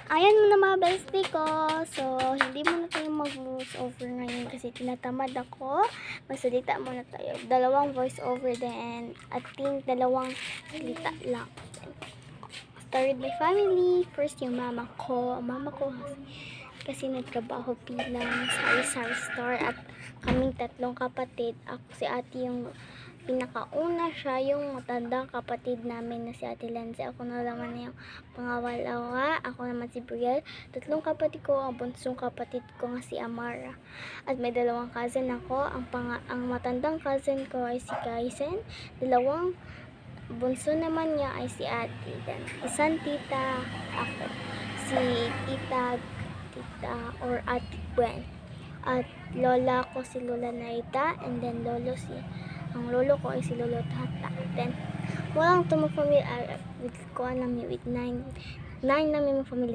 Ayan mo na mga bestie ko. So, hindi muna tayo mag-voice over ngayon kasi tinatamad ako. Magsalita muna tayo. Dalawang voice over then I think dalawang salita lang. Start with my family. First, yung mama ko. Mama ko kasi nagtrabaho bilang sari-sari store at kaming tatlong kapatid. Ako si ate yung pinakauna, siya yung matandang kapatid namin na si Ate Lanzi. Ako na naman yung pangawalawa. Ako naman si Brielle. Tatlong kapatid ko, ang bunsong kapatid ko nga si Amara. At may dalawang cousin ako. Ang matandang cousin ko ay si Kaisen. Dalawang bunso naman niya ay si Ate. Then, isang tita ako. Si tita or Ate Gwen. At lola ko si Lola Naita. And then ang lolo ko ay si Lolo Tata. Then, walang tumong family with ko namin with 9 namin family.